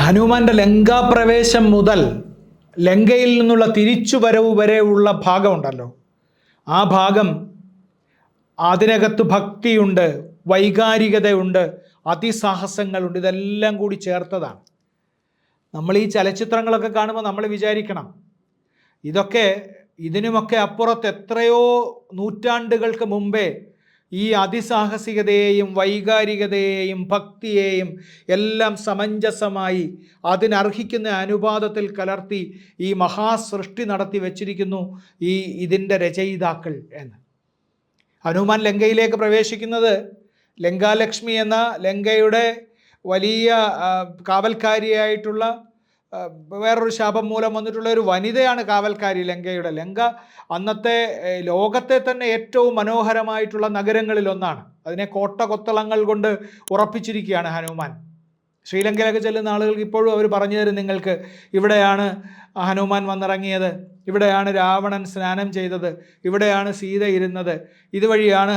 ഹനുമാന്റെ ലങ്കാപ്രവേശം മുതൽ ലങ്കയിൽ നിന്നുള്ള തിരിച്ചുവരവ് വരെയുള്ള ഭാഗമുണ്ടല്ലോ, ആ ഭാഗം അതിനകത്ത് ഭക്തിയുണ്ട്, വൈകാരികതയുണ്ട്, അതിസാഹസങ്ങളുണ്ട്, ഇതെല്ലാം കൂടി ചേർത്തതാണ്. നമ്മൾ ഈ ചലച്ചിത്രങ്ങളൊക്കെ കാണുമ്പോൾ നമ്മൾ വിചാരിക്കണം, ഇതിനുമൊക്കെ അപ്പുറത്ത് എത്രയോ നൂറ്റാണ്ടുകൾക്ക് മുമ്പേ ഈ അതിസാഹസികതയെയും വൈകാരികതയെയും ഭക്തിയെയും എല്ലാം സമഞ്ജസമായി അതിനർഹിക്കുന്ന അനുപാതത്തിൽ കലർത്തി ഈ മഹാസൃഷ്ടി നടത്തി വച്ചിരിക്കുന്നു ഇതിൻ്റെ രചയിതാക്കൾ എന്ന്. ഹനുമാൻ ലങ്കയിലേക്ക് പ്രവേശിക്കുന്നത് ലങ്കാലക്ഷ്മി എന്ന ലങ്കയുടെ വലിയ കാവൽക്കാരിയായിട്ടുള്ള വേറൊരു ശാപം മൂലം വന്നിട്ടുള്ള ഒരു വനിതയാണ് കാവൽക്കാരി ലങ്കയുടെ. ലങ്ക അന്നത്തെ ലോകത്തെ തന്നെ ഏറ്റവും മനോഹരമായിട്ടുള്ള നഗരങ്ങളിലൊന്നാണ്. അതിനെ കോട്ട കൊത്തളങ്ങൾ കൊണ്ട് ഉറപ്പിച്ചിരിക്കുകയാണ് ഹനുമാൻ. ശ്രീലങ്കയിലൊക്കെ ചെല്ലുന്ന ആളുകൾക്ക് ഇപ്പോഴും അവർ പറഞ്ഞു തരും നിങ്ങൾക്ക്, ഇവിടെയാണ് ഹനുമാൻ വന്നിറങ്ങിയത്, ഇവിടെയാണ് രാവണൻ സ്നാനം ചെയ്തത്, ഇവിടെയാണ് സീത ഇരുന്നത്, ഇതുവഴിയാണ്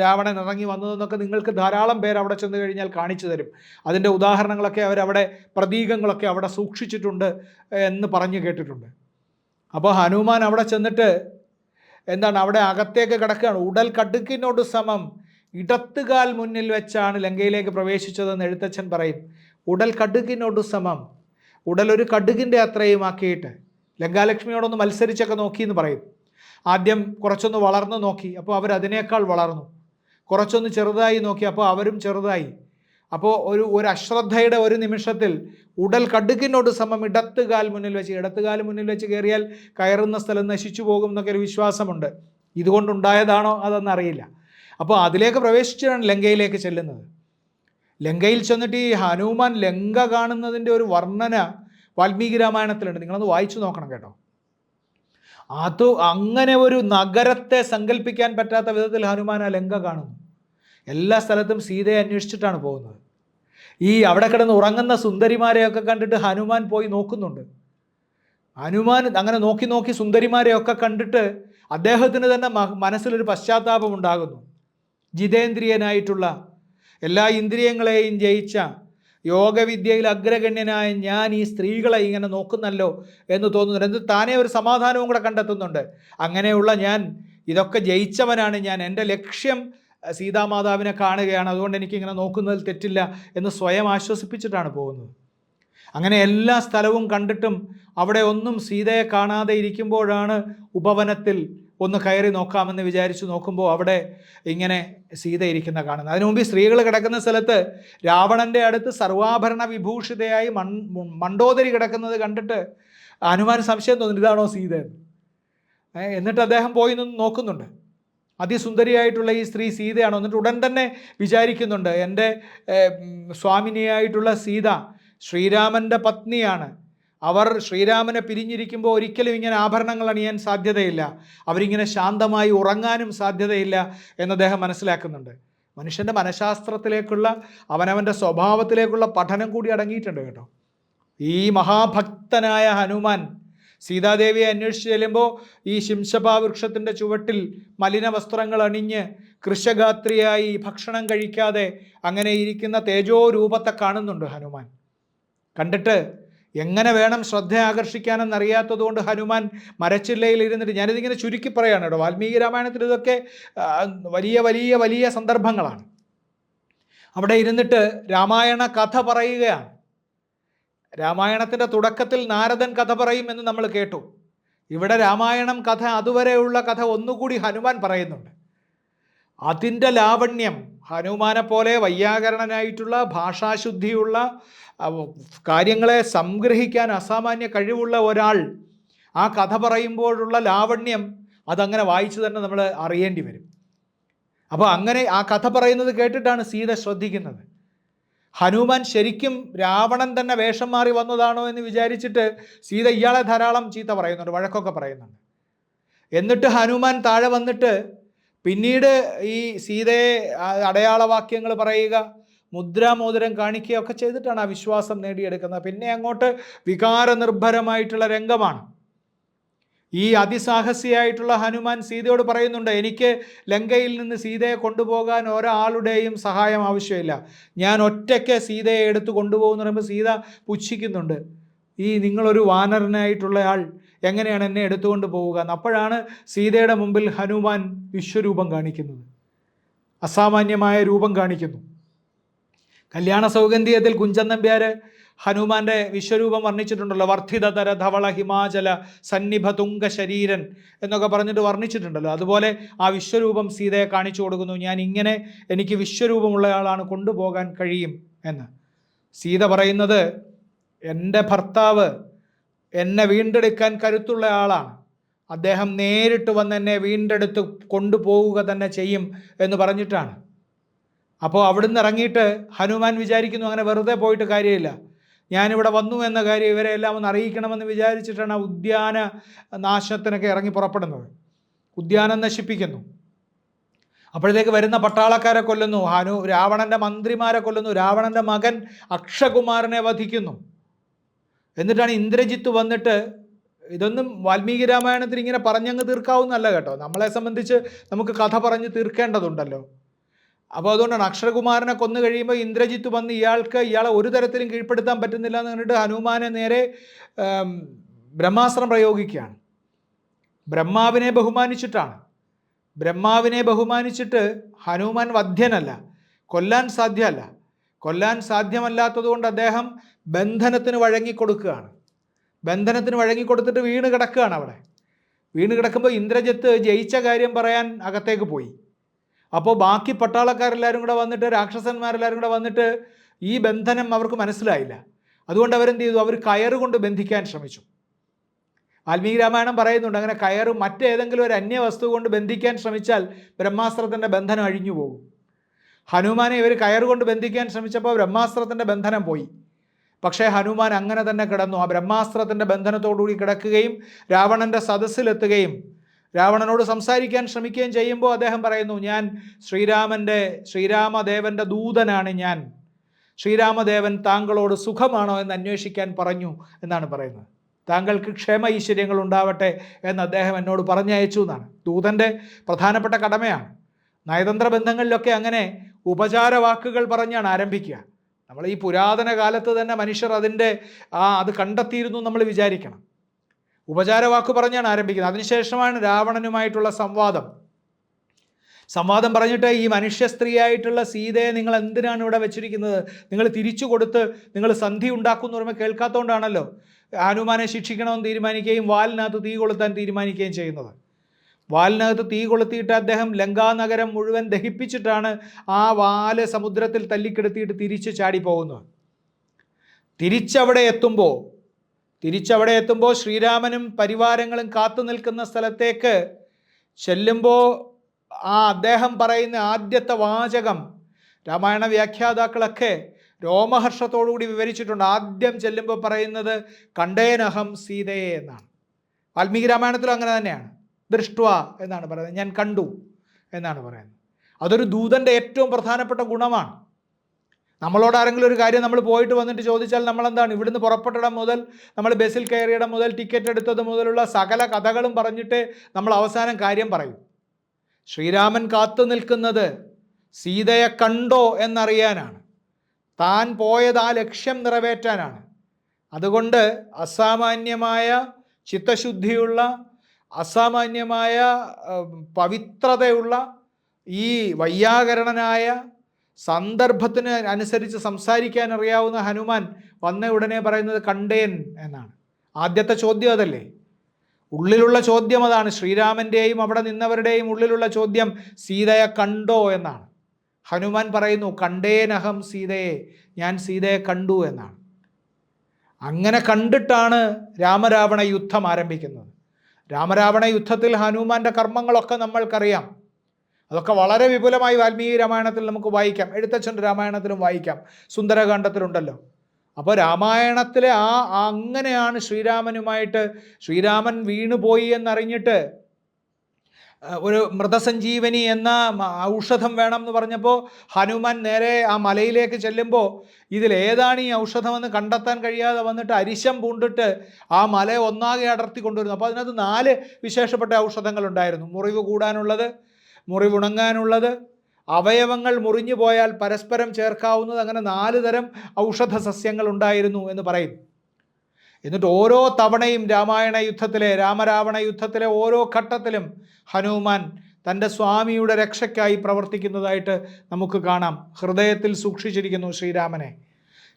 രാവണൻ ഇറങ്ങി വന്നതെന്നൊക്കെ നിങ്ങൾക്ക് ധാരാളം പേര് അവിടെ ചെന്ന് കഴിഞ്ഞാൽ കാണിച്ചു തരും. അതിൻ്റെ ഉദാഹരണങ്ങളൊക്കെ അവരവിടെ, പ്രതീകങ്ങളൊക്കെ അവിടെ സൂക്ഷിച്ചിട്ടുണ്ട് എന്ന് പറഞ്ഞു കേട്ടിട്ടുണ്ട്. അപ്പോൾ ഹനുമാൻ അവിടെ ചെന്നിട്ട് അവിടെ അകത്തേക്ക് കിടക്കുകയാണ്. ഉടൽ കടുക്കിനോട് സമം ഇടത്തുകാൽ മുന്നിൽ വെച്ചാണ് ലങ്കയിലേക്ക് പ്രവേശിച്ചതെന്ന് എഴുത്തച്ഛൻ പറയും. ഉടൽ കടുകിനോട് സമം, ഉടൽ ഒരു കടുകിൻ്റെ അത്രയും ആക്കിയിട്ട് ലങ്കാലക്ഷ്മിയോടൊന്ന് മത്സരിച്ചൊക്കെ നോക്കി എന്ന് പറയും. ആദ്യം കുറച്ചൊന്ന് വളർന്നു നോക്കി, അപ്പോൾ അവരതിനേക്കാൾ വളർന്നു. കുറച്ചൊന്ന് ചെറുതായി നോക്കി, അപ്പോൾ അവരും ചെറുതായി. അപ്പോൾ ഒരു അശ്രദ്ധയുടെ ഒരു നിമിഷത്തിൽ ഉടൽ കടുകിനോട് സമം ഇടത്തുകാൽ മുന്നിൽ വെച്ച് കയറിയാൽ കയറുന്ന സ്ഥലം നശിച്ചു പോകും എന്നൊക്കെ ഒരു വിശ്വാസമുണ്ട്. ഇതുകൊണ്ടുണ്ടായതാണോ അതെന്നറിയില്ല. അപ്പോൾ അതിലേക്ക് പ്രവേശിച്ചാണ് ലങ്കയിലേക്ക് ചെല്ലുന്നത്. ലങ്കയിൽ ചെന്നിട്ട് ഈ ഹനുമാൻ ലങ്ക കാണുന്നതിൻ്റെ ഒരു വർണ്ണന വാൽമീകി രാമായണത്തിലുണ്ട്. നിങ്ങളത് വായിച്ചു നോക്കണം കേട്ടോ. അങ്ങനെ ഒരു നഗരത്തെ സങ്കല്പിക്കാൻ പറ്റാത്ത വിധത്തിൽ ഹനുമാൻ ആ ലങ്ക കാണുന്നു. എല്ലാ സ്ഥലത്തും സീതയെ അന്വേഷിച്ചിട്ടാണ് പോകുന്നത്. അവിടെ കിടന്ന് ഉറങ്ങുന്ന സുന്ദരിമാരെയൊക്കെ കണ്ടിട്ട് ഹനുമാൻ പോയി നോക്കുന്നുണ്ട്. ഹനുമാൻ അങ്ങനെ നോക്കി നോക്കി സുന്ദരിമാരെയൊക്കെ കണ്ടിട്ട് അദ്ദേഹത്തിന് തന്നെ മനസ്സിലൊരു പശ്ചാത്താപം ഉണ്ടാകുന്നു. ജിതേന്ദ്രിയനായിട്ടുള്ള, എല്ലാ ഇന്ദ്രിയങ്ങളെയും ജയിച്ച, യോഗവിദ്യയിൽ അഗ്രഗണ്യനായ ഞാൻ ഈ സ്ത്രീകളെ ഇങ്ങനെ നോക്കുന്നല്ലോ എന്ന് തോന്നുന്നുണ്ട്. എന്നിട്ട് താനേ ഒരു സമാധാനവും കൂടെ കണ്ടെത്തുന്നുണ്ട്. അങ്ങനെയുള്ള ഞാൻ, ഇതൊക്കെ ജയിച്ചവനാണ് ഞാൻ, എൻ്റെ ലക്ഷ്യം സീതാമാതാവിനെ കാണുകയാണ്, അതുകൊണ്ട് എനിക്കിങ്ങനെ നോക്കുന്നതിൽ തെറ്റില്ല എന്ന് സ്വയം ആശ്വസിപ്പിച്ചിട്ടാണ് പോകുന്നത്. അങ്ങനെ എല്ലാ സ്ഥലവും കണ്ടിട്ടും അവിടെ ഒന്നും സീതയെ കാണാതെ ഇരിക്കുമ്പോഴാണ് ഉപവനത്തിൽ ഒന്ന് കയറി നോക്കാമെന്ന് വിചാരിച്ചു നോക്കുമ്പോൾ അവിടെ ഇങ്ങനെ സീത ഇരിക്കുന്ന കാണുന്നത്. അതിനു മുമ്പ് സ്ത്രീകൾ കിടക്കുന്ന സ്ഥലത്ത് രാവണൻ്റെ അടുത്ത് സർവാഭരണ വിഭൂഷിതയായി മണ്ഡോദരി കിടക്കുന്നത് കണ്ടിട്ട് ഹനുമാൻ സംശയം തോന്നുന്നു, ഇതാണോ സീത എന്ന്. എന്നിട്ട് അദ്ദേഹം പോയി നിന്ന് നോക്കുന്നുണ്ട്. അതിസുന്ദരിയായിട്ടുള്ള ഈ സ്ത്രീ സീതയാണോ? എന്നിട്ട് ഉടൻ തന്നെ വിചാരിക്കുന്നുണ്ട്, എൻ്റെ സ്വാമിനിയായിട്ടുള്ള സീത ശ്രീരാമൻ്റെ പത്നിയാണ്. അവർ ശ്രീരാമനെ പിരിഞ്ഞിരിക്കുമ്പോൾ ഒരിക്കലും ഇങ്ങനെ ആഭരണങ്ങൾ അണിയാൻ സാധ്യതയില്ല, അവരിങ്ങനെ ശാന്തമായി ഉറങ്ങാനും സാധ്യതയില്ല എന്ന് അദ്ദേഹം മനസ്സിലാക്കുന്നുണ്ട്. മനുഷ്യൻ്റെ മനഃശാസ്ത്രത്തിലേക്കുള്ള, അവനവൻ്റെ സ്വഭാവത്തിലേക്കുള്ള പഠനം കൂടി അടങ്ങിയിട്ടുണ്ട് കേട്ടോ. ഈ മഹാഭക്തനായ ഹനുമാൻ സീതാദേവിയെ അന്വേഷിച്ച് ചെല്ലുമ്പോൾ ഈ ശിംശപാവൃക്ഷത്തിൻ്റെ ചുവട്ടിൽ മലിന വസ്ത്രങ്ങൾ അണിഞ്ഞ് കൃശഗാത്രിയായി ഭക്ഷണം കഴിക്കാതെ അങ്ങനെ ഇരിക്കുന്ന തേജോരൂപത്തെ കാണുന്നുണ്ട് ഹനുമാൻ. കണ്ടിട്ട് എങ്ങനെ വേണം ശ്രദ്ധ ആകർഷിക്കാനെന്നറിയാത്തതുകൊണ്ട് ഹനുമാൻ മരച്ചില്ലയിൽ ഇരുന്നിട്ട്, ഞാനിതിങ്ങനെ ചുരുക്കി പറയുകയാണ് കേട്ടോ, വാൽമീകി രാമായണത്തിൽ ഇതൊക്കെ വലിയ വലിയ വലിയ സന്ദർഭങ്ങളാണ്. അവിടെ ഇരുന്നിട്ട് രാമായണ കഥ പറയുകയാണ്. രാമായണത്തിൻ്റെ തുടക്കത്തിൽ നാരദൻ കഥ പറയും എന്ന് നമ്മൾ കേട്ടു. ഇവിടെ രാമായണം കഥ, അതുവരെയുള്ള കഥ ഒന്നുകൂടി ഹനുമാൻ പറയുന്നുണ്ട്. അതിൻ്റെ ലാവണ്യം, ഹനുമാനെ പോലെ വൈയാകരണനായിട്ടുള്ള, ഭാഷാശുദ്ധിയുള്ള, കാര്യങ്ങളെ സംഗ്രഹിക്കാൻ അസാമാന്യ കഴിവുള്ള ഒരാൾ ആ കഥ പറയുമ്പോഴുള്ള ലാവണ്യം, അതങ്ങനെ വായിച്ചു തന്നെ നമ്മൾ അറിയേണ്ടി വരും. അപ്പോൾ അങ്ങനെ ആ കഥ പറയുന്നത് കേട്ടിട്ടാണ് സീത ശ്രദ്ധിക്കുന്നത്. ഹനുമാൻ ശരിക്കും രാവണൻ തന്നെ വേഷം മാറി വന്നതാണോ എന്ന് വിചാരിച്ചിട്ട് സീത ഇയാളെ ധാരാളം ചീത്ത പറയുന്നുണ്ട്, വഴക്കൊക്കെ പറയുന്നുണ്ട്. എന്നിട്ട് ഹനുമാൻ താഴെ വന്നിട്ട് പിന്നീട് ഈ സീതയെ അടയാളവാക്യങ്ങൾ പറയുക, മുദ്രാമോതിരം കാണിക്കുകയൊക്കെ ചെയ്തിട്ടാണ് ആ വിശ്വാസം നേടിയെടുക്കുന്നത്. പിന്നെ അങ്ങോട്ട് വികാരനിർഭരമായിട്ടുള്ള രംഗമാണ്. ഈ അതിസാഹസിയായിട്ടുള്ള ഹനുമാൻ സീതയോട് പറയുന്നുണ്ട്, എനിക്ക് ലങ്കയിൽ നിന്ന് സീതയെ കൊണ്ടുപോകാൻ ഒരാളുടെയും സഹായം ആവശ്യമില്ല, ഞാൻ ഒറ്റയ്ക്ക് സീതയെ എടുത്ത് കൊണ്ടുപോകുമെന്ന് പറയുമ്പോൾ സീത പുച്ഛിക്കുന്നുണ്ട്, ഈ നിങ്ങളൊരു വാനരനായിട്ടുള്ള ആൾ എങ്ങനെയാണ് എന്നെ എടുത്തുകൊണ്ട് പോവുക എന്ന്. അപ്പോഴാണ് സീതയുടെ മുമ്പിൽ ഹനുമാൻ വിശ്വരൂപം കാണിക്കുന്നത്, അസാമാന്യമായ രൂപം കാണിക്കുന്നു. കല്യാണ സൗഗന്ധികത്തിൽ കുഞ്ചൻ നമ്പ്യാർ ഹനുമാന്റെ വിശ്വരൂപം വർണ്ണിച്ചിട്ടുണ്ടല്ലോ. വർദ്ധിതതര ധവള ഹിമാചല സന്നിഭ തുംഗ ശരീരൻ എന്നൊക്കെ പറഞ്ഞിട്ട് വർണ്ണിച്ചിട്ടുണ്ടല്ലോ. അതുപോലെ ആ വിശ്വരൂപം സീതയെ കാണിച്ചു കൊടുക്കുന്നു, ഞാൻ ഇങ്ങനെ എനിക്ക് വിശ്വരൂപമുള്ള ആളാണ്, കൊണ്ടുപോകാൻ കഴിയും എന്ന്. സീത പറയുന്നത്, എൻ്റെ ഭർത്താവ് എന്നെ വീണ്ടെടുക്കാൻ കരുത്തുള്ള ആളാണ്, അദ്ദേഹം നേരിട്ട് വന്ന് എന്നെ വീണ്ടെടുത്ത് കൊണ്ടുപോവുക തന്നെ ചെയ്യും എന്ന് പറഞ്ഞിട്ടാണ്. അപ്പോൾ അവിടുന്ന് ഇറങ്ങിയിട്ട് ഹനുമാൻ വിചാരിക്കുന്നു, അങ്ങനെ വെറുതെ പോയിട്ട് കാര്യമില്ല, ഞാനിവിടെ വന്നു എന്ന കാര്യം ഇവരെ എല്ലാം ഒന്ന് അറിയിക്കണമെന്ന് വിചാരിച്ചിട്ടാണ് ആ ഉദ്യാന നാശത്തിനൊക്കെ ഇറങ്ങി പുറപ്പെടുന്നത്. ഉദ്യാനം നശിപ്പിക്കുന്നു. അപ്പോഴത്തേക്ക് വരുന്ന പട്ടാളക്കാരെ കൊല്ലുന്നു, രാവണൻ്റെ മന്ത്രിമാരെ കൊല്ലുന്നു, രാവണൻ്റെ മകൻ അക്ഷകുമാരനെ വധിക്കുന്നു. എന്നിട്ടാണ് ഇന്ദ്രജിത്ത് വന്നിട്ട്, ഇതൊന്നും വാൽമീകി രാമായണത്തിൽ ഇങ്ങനെ പറഞ്ഞങ്ങ് തീർക്കാവുന്നല്ല കേട്ടോ, നമ്മളെ സംബന്ധിച്ച് നമുക്ക് കഥ പറഞ്ഞ് തീർക്കേണ്ടതുണ്ടല്ലോ. അപ്പോൾ അതുകൊണ്ടാണ് അക്ഷരകുമാരനെ കൊന്നു കഴിയുമ്പോൾ ഇന്ദ്രജിത്ത് വന്ന് ഇയാളെ ഒരു തരത്തിലും കീഴ്പ്പെടുത്താൻ പറ്റുന്നില്ല എന്ന് കണ്ടിട്ട് ഹനുമാനെ നേരെ ബ്രഹ്മാസ്ത്രം പ്രയോഗിക്കുകയാണ്. ബ്രഹ്മാവിനെ ബഹുമാനിച്ചിട്ടാണ്. ബ്രഹ്മാവിനെ ബഹുമാനിച്ചിട്ട് ഹനുമാൻ വധ്യനല്ല, കൊല്ലാൻ സാധ്യമല്ല. കൊല്ലാൻ സാധ്യമല്ലാത്തതുകൊണ്ട് അദ്ദേഹം ബന്ധനത്തിന് വഴങ്ങിക്കൊടുക്കുകയാണ്. ബന്ധനത്തിന് വഴങ്ങിക്കൊടുത്തിട്ട് വീണ് കിടക്കുകയാണ്. അവിടെ വീണ് കിടക്കുമ്പോൾ ഇന്ദ്രജിത്ത് ജയിച്ച കാര്യം പറയാൻ അകത്തേക്ക് പോയി. അപ്പോൾ ബാക്കി പട്ടാളക്കാരെല്ലാവരും കൂടെ വന്നിട്ട്, രാക്ഷസന്മാരെല്ലാവരും കൂടെ വന്നിട്ട് ഈ ബന്ധനം അവർക്ക് മനസ്സിലായില്ല. അതുകൊണ്ട് അവരെന്ത് ചെയ്തു, അവർ കയറുകൊണ്ട് ബന്ധിക്കാൻ ശ്രമിച്ചു. വാൽമീകി രാമായണം പറയുന്നുണ്ട്, അങ്ങനെ കയറ് മറ്റേതെങ്കിലും ഒരു അന്യവസ്തു കൊണ്ട് ബന്ധിക്കാൻ ശ്രമിച്ചാൽ ബ്രഹ്മാസ്ത്രത്തിൻ്റെ ബന്ധനം അഴിഞ്ഞു പോകും. ഹനുമാനെ ഇവർ കയറുകൊണ്ട് ബന്ധിക്കാൻ ശ്രമിച്ചപ്പോൾ ബ്രഹ്മാസ്ത്രത്തിൻ്റെ ബന്ധനം പോയി. പക്ഷേ ഹനുമാൻ അങ്ങനെ തന്നെ കിടന്നു, ആ ബ്രഹ്മാസ്ത്രത്തിൻ്റെ ബന്ധനത്തോടുകൂടി കിടക്കുകയും രാവണൻ്റെ സദസ്സിലെത്തുകയും രാവണനോട് സംസാരിക്കാൻ ശ്രമിക്കുകയും ചെയ്യുമ്പോൾ അദ്ദേഹം പറയുന്നു, ഞാൻ ശ്രീരാമദേവൻ്റെ ദൂതനാണ് ഞാൻ, ശ്രീരാമദേവൻ താങ്കളോട് സുഖമാണോ എന്ന് അന്വേഷിക്കാൻ പറഞ്ഞു എന്നാണ് പറയുന്നത്. താങ്കൾക്ക് ക്ഷേമ ഐശ്വര്യങ്ങൾ ഉണ്ടാവട്ടെ എന്ന് അദ്ദേഹം എന്നോട് പറഞ്ഞയച്ചു എന്നാണ്. ദൂതൻ്റെ പ്രധാനപ്പെട്ട കടമയാണ്. നയതന്ത്ര ബന്ധങ്ങളിലൊക്കെ അങ്ങനെ ഉപചാര വാക്കുകൾ പറഞ്ഞാണ് ആരംഭിക്കുക. നമ്മൾ ഈ പുരാതന കാലത്ത് തന്നെ മനുഷ്യർ അത് കണ്ടെത്തിയിരുന്നു നമ്മൾ വിചാരിക്കണം. ഉപചാരവാക്ക് പറഞ്ഞാണ് ആരംഭിക്കുന്നത്. അതിനുശേഷമാണ് രാവണനുമായിട്ടുള്ള സംവാദം പറഞ്ഞിട്ട്, ഈ മനുഷ്യ സ്ത്രീയായിട്ടുള്ള സീതയെ നിങ്ങൾ എന്തിനാണ് ഇവിടെ വെച്ചിരിക്കുന്നത്, നിങ്ങൾ തിരിച്ചു കൊടുത്ത് നിങ്ങൾ സന്ധി ഉണ്ടാക്കുമെന്ന് പറയുമ്പോൾ കേൾക്കാത്തതുകൊണ്ടാണല്ലോ ഹനുമാനെ ശിക്ഷിക്കണമെന്ന് തീരുമാനിക്കുകയും വാലിനകത്ത് തീ കൊളുത്താൻ തീരുമാനിക്കുകയും ചെയ്യുന്നത്. വാലിനകത്ത് തീ കൊളുത്തിയിട്ട് അദ്ദേഹം ലങ്കാനഗരം മുഴുവൻ ദഹിപ്പിച്ചിട്ടാണ് ആ വാല് സമുദ്രത്തിൽ തല്ലിക്കെടുത്തിയിട്ട് തിരിച്ച് ചാടിപ്പോകുന്നത്. തിരിച്ചവിടെ എത്തുമ്പോൾ ശ്രീരാമനും പരിവാരങ്ങളും കാത്തു നിൽക്കുന്ന സ്ഥലത്തേക്ക് ചെല്ലുമ്പോൾ അദ്ദേഹം പറയുന്ന ആദ്യത്തെ വാചകം രാമായണ വ്യാഖ്യാതാക്കളൊക്കെ രോമഹർഷത്തോടുകൂടി വിവരിച്ചിട്ടുണ്ട്. ആദ്യം ചെല്ലുമ്പോൾ പറയുന്നത് കണ്ടേനഹം സീതയെ എന്നാണ്. വാൽമീകി രാമായണത്തിലും അങ്ങനെ തന്നെയാണ്. ദൃഷ്ട്വ എന്നാണ് പറയുന്നത്, ഞാൻ കണ്ടു എന്നാണ് പറയുന്നത്. അതൊരു ദൂതൻ്റെ ഏറ്റവും പ്രധാനപ്പെട്ട ഗുണമാണ്. നമ്മളോട് ആരെങ്കിലും ഒരു കാര്യം നമ്മൾ പോയിട്ട് വന്നിട്ട് ചോദിച്ചാൽ നമ്മളെന്താണ്, ഇവിടുന്ന് പുറപ്പെട്ടിടം മുതൽ, നമ്മൾ ബസ്സിൽ കയറിയിടം മുതൽ, ടിക്കറ്റ് എടുത്തത് മുതലുള്ള സകല കഥകളും പറഞ്ഞിട്ട് നമ്മൾ അവസാനം കാര്യം പറയും. ശ്രീരാമൻ കാത്തു നിൽക്കുന്നത് സീതയെ കണ്ടോ എന്നറിയാനാണ്, താൻ പോയത് ആ ലക്ഷ്യം നിറവേറ്റാനാണ്. അതുകൊണ്ട് അസാമാന്യമായ ചിത്തശുദ്ധിയുള്ള, അസാമാന്യമായ പവിത്രതയുള്ള, ഈ വൈയാകരണനായ, സന്ദർഭത്തിന് അനുസരിച്ച് സംസാരിക്കാൻ അറിയാവുന്ന ഹനുമാൻ വന്ന ഉടനെ പറയുന്നത് കണ്ടേൻ എന്നാണ്. ആദ്യത്തെ ചോദ്യം അതല്ലേ, ഉള്ളിലുള്ള ചോദ്യം അതാണ്. ശ്രീരാമൻ്റെയും അവിടെ നിന്നവരുടെയും ഉള്ളിലുള്ള ചോദ്യം സീതയെ കണ്ടോ എന്നാണ്. ഹനുമാൻ പറയുന്നു കണ്ടേനഹം സീതയെ, ഞാൻ സീതയെ കണ്ടു എന്നാണ്. അങ്ങനെ കണ്ടിട്ടാണ് രാമരാവണ യുദ്ധം ആരംഭിക്കുന്നത്. രാമരാവണ യുദ്ധത്തിൽ ഹനുമാന്റെ കർമ്മങ്ങളൊക്കെ നമ്മൾക്കറിയാം. അതൊക്കെ വളരെ വിപുലമായി വാൽമീകി രാമായണത്തിൽ നമുക്ക് വായിക്കാം, എഴുത്തച്ഛൻ്റെ രാമായണത്തിലും വായിക്കാം, സുന്ദരകാന്ഡത്തിലുണ്ടല്ലോ. അപ്പോൾ രാമായണത്തിലെ അങ്ങനെയാണ് ശ്രീരാമനുമായിട്ട്, ശ്രീരാമൻ വീണുപോയി എന്നറിഞ്ഞിട്ട് ഒരു മൃതസഞ്ജീവനി എന്ന ഔഷധം വേണം എന്ന് പറഞ്ഞപ്പോൾ ഹനുമാൻ നേരെ ആ മലയിലേക്ക് ചെല്ലുമ്പോൾ ഇതിലേതാണ് ഈ ഔഷധമെന്ന് കണ്ടെത്താൻ കഴിയാതെ വന്നിട്ട് അരിശം പൂണ്ടിട്ട് ആ മല ഒന്നാകെ അടർത്തി കൊണ്ടുവരുന്നു. അപ്പോൾ അതിനകത്ത് 4 വിശേഷപ്പെട്ട ഔഷധങ്ങളുണ്ടായിരുന്നു. മുറിവ് കൂടാനുള്ളത്, മുറിവുണങ്ങാനുള്ളത്, അവയവങ്ങൾ മുറിഞ്ഞു പോയാൽ പരസ്പരം ചേർക്കാവുന്നത്, അങ്ങനെ 4 തരം ഔഷധ സസ്യങ്ങൾ ഉണ്ടായിരുന്നു എന്ന് പറയും. എന്നിട്ട് ഓരോ തവണയും രാമായണ യുദ്ധത്തിലെ, രാമരാവണ യുദ്ധത്തിലെ ഓരോ ഘട്ടത്തിലും ഹനുമാൻ തൻ്റെ സ്വാമിയുടെ രക്ഷയ്ക്കായി പ്രവർത്തിക്കുന്നതായിട്ട് നമുക്ക് കാണാം. ഹൃദയത്തിൽ സൂക്ഷിച്ചിരിക്കുന്നു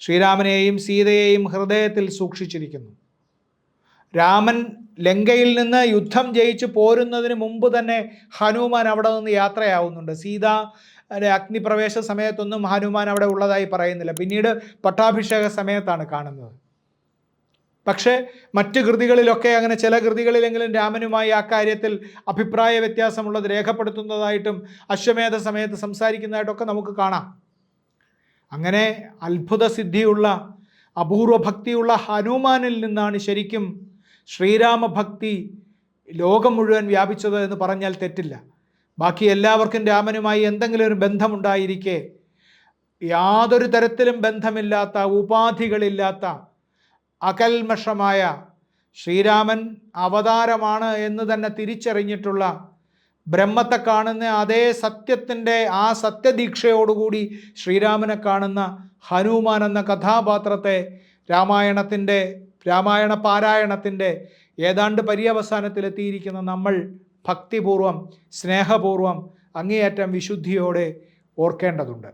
ശ്രീരാമനെയും സീതയെയും ഹൃദയത്തിൽ സൂക്ഷിച്ചിരിക്കുന്നു. രാമൻ ലങ്കയിൽ നിന്ന് യുദ്ധം ജയിച്ച് പോരുന്നതിന് മുമ്പ് തന്നെ ഹനുമാൻ അവിടെ നിന്ന് യാത്രയാവുന്നുണ്ട്. സീത അഗ്നിപ്രവേശ സമയത്തൊന്നും ഹനുമാൻ അവിടെ ഉള്ളതായി പറയുന്നില്ല. പിന്നീട് പട്ടാഭിഷേക സമയത്താണ് കാണുന്നത്. പക്ഷേ മറ്റ് കൃതികളിലൊക്കെ, അങ്ങനെ ചില കൃതികളിലെങ്കിലും രാമനുമായി ആ കാര്യത്തിൽ അഭിപ്രായ വ്യത്യാസമുള്ളത് രേഖപ്പെടുത്തുന്നതായിട്ടും അശ്വമേധ സമയത്ത് സംസാരിക്കുന്നതായിട്ടൊക്കെ നമുക്ക് കാണാം. അങ്ങനെ അത്ഭുത സിദ്ധിയുള്ള, അപൂർവ ഭക്തിയുള്ള ഹനുമാനിൽ നിന്നാണ് ശരിക്കും ശ്രീരാമഭക്തി ലോകം മുഴുവൻ വ്യാപിച്ചത് എന്ന് പറഞ്ഞാൽ തെറ്റില്ല. ബാക്കി എല്ലാവർക്കും രാമനുമായി എന്തെങ്കിലും ഒരു ബന്ധമുണ്ടായിരിക്കെ യാതൊരു തരത്തിലും ബന്ധമില്ലാത്ത, ഉപാധികളില്ലാത്ത, അകൽമഷമായ ശ്രീരാമൻ അവതാരമാണ് എന്ന് തന്നെ തിരിച്ചറിഞ്ഞിട്ടുള്ള, ബ്രഹ്മത്തെ കാണുന്ന അതേ സത്യത്തിൻ്റെ ആ സത്യദീക്ഷയോടുകൂടി ശ്രീരാമനെ കാണുന്ന ഹനുമാൻ എന്ന കഥാപാത്രത്തെ രാമായണ പാരായണത്തിൻ്റെ ഏതാണ്ട് പര്യവസാനത്തിലെത്തിയിരിക്കുന്ന നമ്മൾ ഭക്തിപൂർവം, സ്നേഹപൂർവം, അങ്ങേയറ്റം വിശുദ്ധിയോടെ ഓർക്കേണ്ടതുണ്ട്.